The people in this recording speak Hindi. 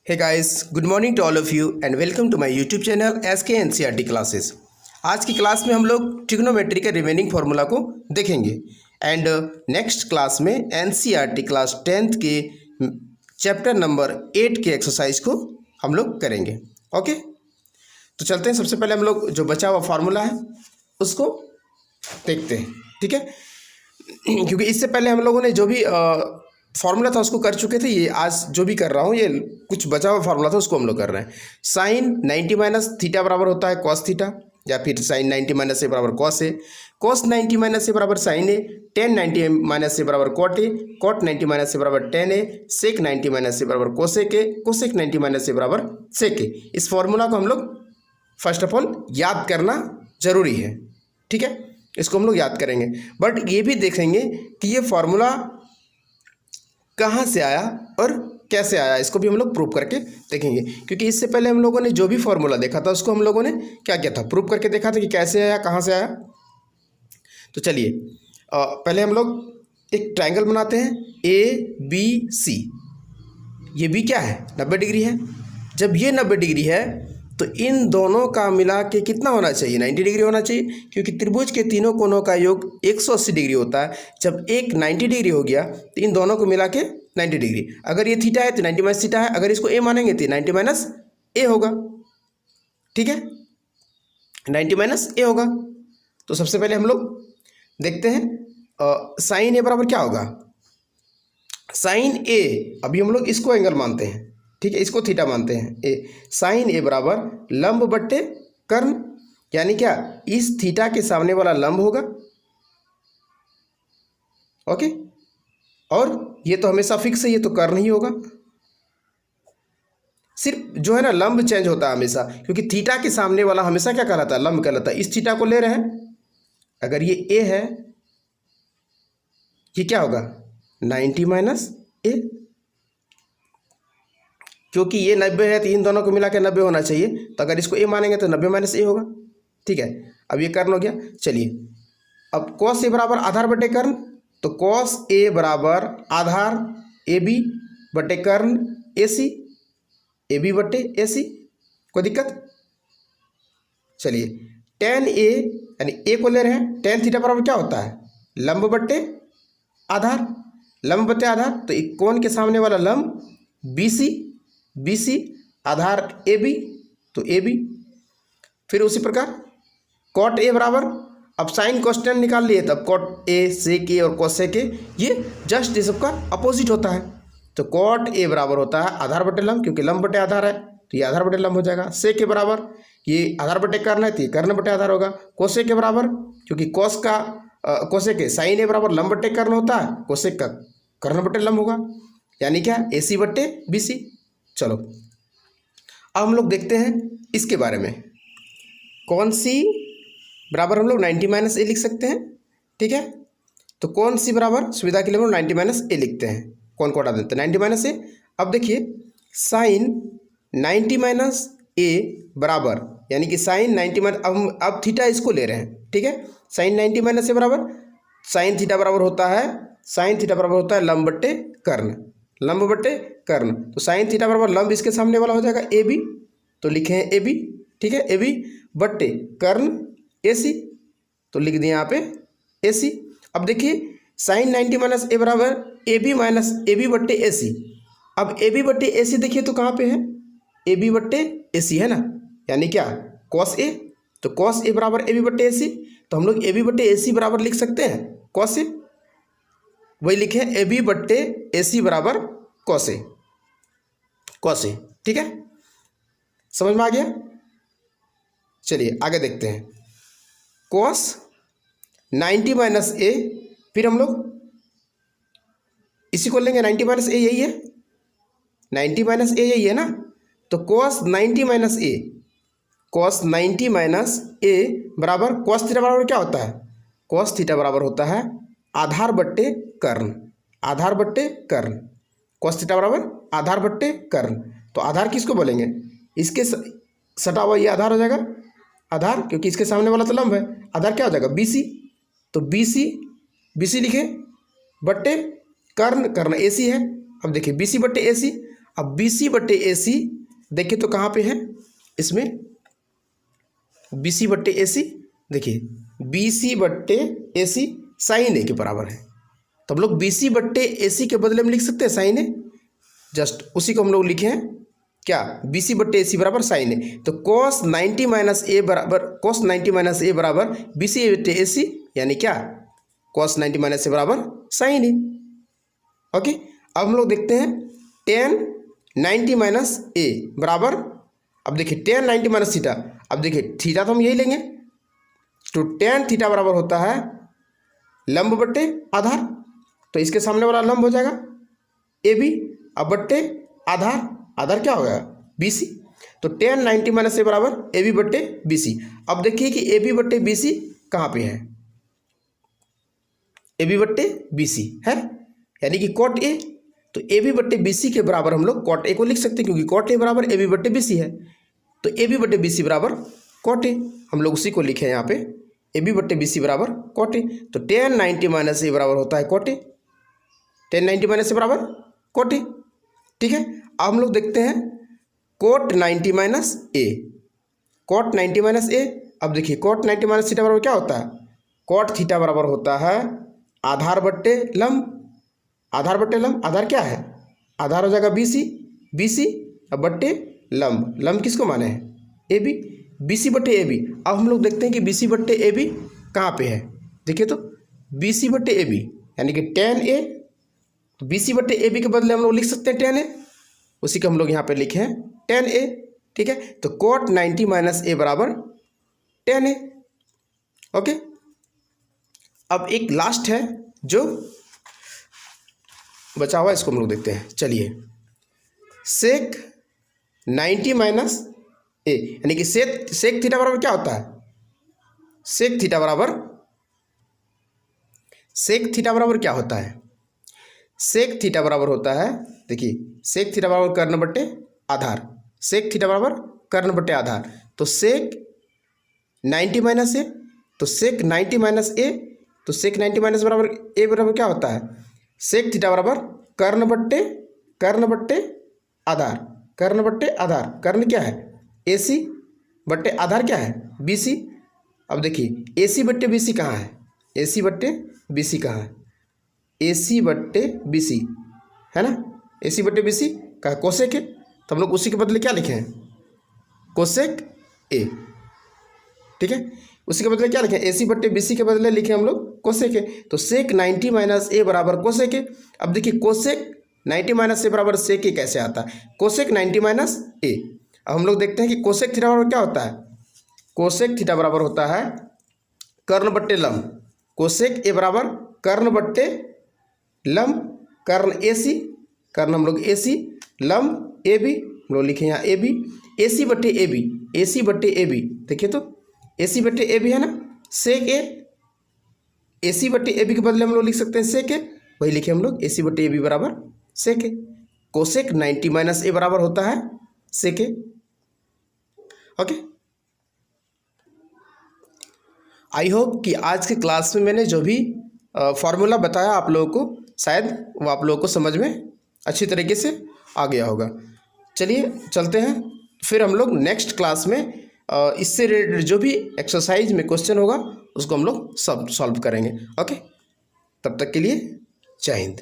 Hey guys, good morning to all of you and welcome to my YouTube channel SK NCERT classes. आज की क्लास में हम लोग ट्रिग्नोमेट्री के रिमेनिंग फार्मूला को देखेंगे एंड नेक्स्ट क्लास में NCERT क्लास 10th के चैप्टर नंबर 8 के एक्सरसाइज को हम लोग करेंगे। ओके, तो चलते हैं। सबसे पहले हम लोग जो बचा हुआ फार्मूला है उसको देखते हैं, ठीक है। क्योंकि इससे पहले हम लोगों ने जो भी फार्मूला था उसको कर चुके थे। ये आज जो भी कर रहा हूँ ये कुछ बचा हुआ फार्मूला था उसको हम लोग कर रहे हैं। साइन 90 माइनस थीटा बराबर होता है कॉस थीटा, या फिर साइन 90 माइनस ए बराबर cos A, cos 90 minus A बराबर sign A, ten 90 minus A बराबर cot A, cot 90 minus A बराबर ten A, sec 90 minus A बराबर cosec A, cosec 90 minus A बराबर सेक ए। इस फार्मूला को हम लोग फर्स्ट ऑफ ऑल याद करना जरूरी है, ठीक है। इसको हम लोग याद करेंगे, बट ये भी देखेंगे कि ये फार्मूला कहाँ से आया और कैसे आया, इसको भी हम लोग प्रूव करके देखेंगे। क्योंकि इससे पहले हम लोगों ने जो भी फार्मूला देखा था उसको हम लोगों ने क्या किया था, प्रूव करके देखा था कि कैसे आया, कहाँ से आया। तो चलिए पहले हम लोग एक ट्रायंगल बनाते हैं ABC। ये भी क्या है, 90 डिग्री है। जब ये 90 डिग्री है तो इन दोनों का मिला के कितना होना चाहिए, 90 डिग्री होना चाहिए। क्योंकि त्रिभुज के तीनों कोनों का योग 180 डिग्री होता है। जब एक 90 डिग्री हो गया तो इन दोनों को मिला के 90 डिग्री। अगर ये थीटा है तो 90 माइनस थीटा है, अगर इसको ए मानेंगे तो 90 माइनस ए होगा, ठीक है। 90 माइनस ए होगा। तो सबसे पहले हम लोग देखते हैं साइन ए बराबर क्या होगा। साइन ए, अभी हम लोग इसको एंगल मानते हैं, ठीक है, इसको थीटा मानते हैं ए। साइन ए बराबर लंब बट्टे कर्ण, यानी क्या, इस थीटा के सामने वाला लंब होगा, ओके। और ये तो हमेशा फिक्स है, ये तो कर्ण ही होगा। सिर्फ जो है ना लंब चेंज होता है हमेशा, क्योंकि थीटा के सामने वाला हमेशा क्या कहलाता है, लंब कहलाता है। इस थीटा को ले रहे हैं, अगर ये ए है, ये क्या होगा 90 माइनस ए। क्योंकि ये 90 है तो इन दोनों को मिला के 90 होना चाहिए। तो अगर इसको ए मानेंगे तो 90 माइनस ए होगा, ठीक है। अब ये कर्ण हो गया। चलिए अब कॉस ए बराबर आधार बटे कर्ण, तो कॉस ए बराबर आधार ए बी बटे कर्ण ए सी, ए बी बटे ए सी। कोई दिक्कत? चलिए टेन ए, यानी ए को ले रहे हैं, टेन थीटा बराबर क्या होता है, लंब बट्टे आधार, लंब बट्टे आधार। तो एक कोण के सामने वाला लंब B C, Aadhaar A B, तो ए बी। फिर उसी प्रकार कॉट ए बराबर, अब साइन कॉन्स्टेंट निकाल लिए, तब कॉट ए सेक ए और कोसेक ए, ये जस्ट ये सबका अपोजिट होता है। तो कॉट ए बराबर होता है आधार बटे लंब, क्योंकि लंब बटे आधार है तो ये आधार बटे लंब हो जाएगा। सेक ए बराबर ये आधार बटे कर्ण है तो ये कर्ण बटे आधार होगा। कोसेक के बराबर, क्योंकि कॉस का कोसेक ए, साइन ए बराबर लंब बटे कर्ण होता है, कोसेक का कर्ण बटे लंब होगा, यानी क्या ए सी बटे बी सी। चलो अब हम लोग देखते हैं इसके बारे में, कौन सी बराबर हम लोग 90 माइनस ए लिख सकते हैं, ठीक है। तो कौन सी बराबर, सुविधा के लिए हम लोग 90 माइनस ए लिखते हैं, कौन को हटा देते हैं 90 माइनस ए। अब देखिए साइन 90 माइनस ए बराबर, यानी कि साइन 90 माइनस, अब थीटा इसको ले रहे हैं, ठीक है। साइन 90 माइनस ए बराबर साइन थीटा बराबर होता है, साइन थीटा बराबर होता है लंब बट्टे कर्ण, लंब बट्टे कर्ण। तो साइन थीटा बराबर लंब इसके सामने वाला हो जाएगा ए बी, तो लिखे हैं ए बी, ठीक है, ए बी बट्टे कर्ण ए सी, तो लिख दिए यहाँ पे ए सी। अब देखिए साइन 90 माइनस ए बराबर A B minus A B बट्टे ए सी। अब ए बी बट्टे ए सी देखिए तो कहाँ पे है, ए बी बट्टे ए सी है ना, यानी क्या कॉस ए, तो कॉस ए बराबर ए बी बट्टे ए सी। तो हम लोग ए बी बट्टे ए सी बराबर लिख सकते हैं कॉस ए, वही लिखे ए बी बट्टे ए सी बराबर कॉस ए, कॉस ए, ठीक है, समझ में आ गया। चलिए आगे देखते हैं, कॉस 90 माइनस ए, फिर हम लोग इसी को लेंगे, 90 माइनस ए यही है, 90 माइनस ए यही है ना। तो cos 90 minus A, cos 90 minus A बराबर कॉस थीटा बराबर क्या होता है, कॉस थीटा बराबर होता है आधार बट्टे कर्ण, आधार बट्टे कर्ण, कॉस थीटा बराबर आधार बट्टे कर्ण। तो आधार किसको बोलेंगे, इसके सटा हुआ ये आधार हो जाएगा, आधार, क्योंकि इसके सामने वाला तो लंब है, आधार क्या हो जाएगा बी सी, तो बी सी लिखे बट्टे कर्ण, कर्ण ए सी है। अब देखिए बी सी बट्टे ए सी, अब BC बट्टे AC देखिए तो कहाँ पे है इसमें, BC बट्टे AC देखिए BC बट्टे AC साइन ए के बराबर है। तो हम लोग BC बट्टे AC के बदले में लिख सकते हैं साइन ए, जस्ट उसी को हम लोग लिखे हैं क्या, BC बट्टे AC बराबर साइन ए। तो cos 90 माइनस ए बराबर cos 90 माइनस ए बराबर BC बट्टे AC, यानी क्या cos 90 माइनस ए बराबर साइन ए। ओके, अब हम लोग देखते हैं tan 90 माइनस ए बराबर, अब देखिए tan 90 माइनस थीटा, अब देखिए थीटा तो हम यही लेंगे, तो tan थीटा बराबर होता है लंब बट्टे आधार, तो इसके सामने वाला लंब हो जाएगा AB, अब बट्टे आधार, आधार क्या हो गया BC, तो tan 90 माइनस ए बराबर AB बट्टे BC। अब देखिए कि AB बट्टे BC कहाँ पे है, AB बट्टे BC है, यानी कि cot A, तो AB बट्टे BC के बराबर हम लोग cot A को लिख सकते हैं, क्योंकि cot A बराबर AB बट्टे BC है, तो AB बट्टे BC बराबर cot A, हम लोग उसी को लिखे हैं यहाँ पे AB बट्टे BC बराबर cot A। तो tan 90 माइनस ए बराबर होता है cot A, tan 90 minus A बराबर cot A, ठीक है। अब हम लोग देखते हैं cot 90 माइनस ए, cot 90 माइनस ए, अब देखिए cot 90 माइनस थीटा बराबर क्या होता है, cot थीटा बराबर होता है आधार बट्टे लंब, आधार बट्टे लंब, आधार क्या है, आधार हो जाएगा BC अब बट्टे लंब, लंब किसको माने हैं AB, BC बट्टे AB। अब हम लोग देखते हैं कि BC बट्टे AB कहाँ पे है, देखिए तो BC बट्टे AB यानी कि tan A, तो BC बट्टे AB के बदले हम लोग लिख सकते हैं tan A, उसी को हम लोग यहाँ पे लिखे हैं tan A, ठीक है। तो cot 90 माइनस ए बराबर tan A। ओके, अब एक लास्ट है जो बचा हुआ, इसको हम लोग देखते हैं, चलिए sec 90 माइनस ए, यानी कि sec थीटा बराबर क्या होता है, sec थीटा बराबर क्या होता है, sec थीटा बराबर होता है, देखिए sec थीटा बराबर कर्ण बट्टे आधार, sec थीटा बराबर कर्ण बट्टे आधार, तो sec 90 माइनस ए, तो sec 90 माइनस ए, तो sec 90 माइनस बराबर ए बराबर क्या होता है, sec थीटा बराबर कर्ण बट्टे आधार, कर्ण बट्टे आधार, कर्ण क्या है AC बट्टे आधार क्या है BC। अब देखिए AC बट्टे BC कहाँ है, AC बट्टे BC कहाँ है, AC बट्टे BC है ना, AC बट्टे BC का कोसेक है, तो हम लोग उसी के बदले क्या लिखे हैं कोसेक A, ठीक है, उसी के बदले क्या लिखे AC बट्टे BC के बदले लिखे हम लोग कोसेक है, तो sec 90 माइनस ए बराबर कोसेक है। अब देखिए कोसेक 90 माइनस ए बराबर सेक ए कैसे आता है, कोसेक 90 माइनस ए। अब हम लोग देखते हैं कि कोसेक थीटा बराबर क्या होता है, कोसेक थीटा बराबर होता है कर्ण बट्टे लंब, कोसेक ए बराबर कर्ण बट्टे लंब, कर्ण AC, कर्ण हम लोग AC, लंब AB, हम लोग लिखे यहाँ AB, AC बट्टे AB, AC बट्टे AB, देखिए तो AC बट्टे AB है ना, सेक ए, AC बट्टे AB के बदले हम लोग लिख सकते हैं सेक ए, वही लिखे हम लोग AC बट्टे AB बराबर सेक ए, कोसेक 90 माइनस ए बराबर होता है सेक ए। ओके, आई होप कि आज के क्लास में मैंने जो भी फॉर्मूला बताया आप लोगों को, शायद वो आप लोगों को समझ में अच्छी तरीके से आ गया होगा। चलिए चलते हैं, फिर हम लोग नेक्स्ट क्लास में इससे रिलेटेड जो भी एक्सरसाइज में क्वेश्चन होगा उसको हम लोग सब सॉल्व करेंगे। ओके, तब तक के लिए जय हिंद।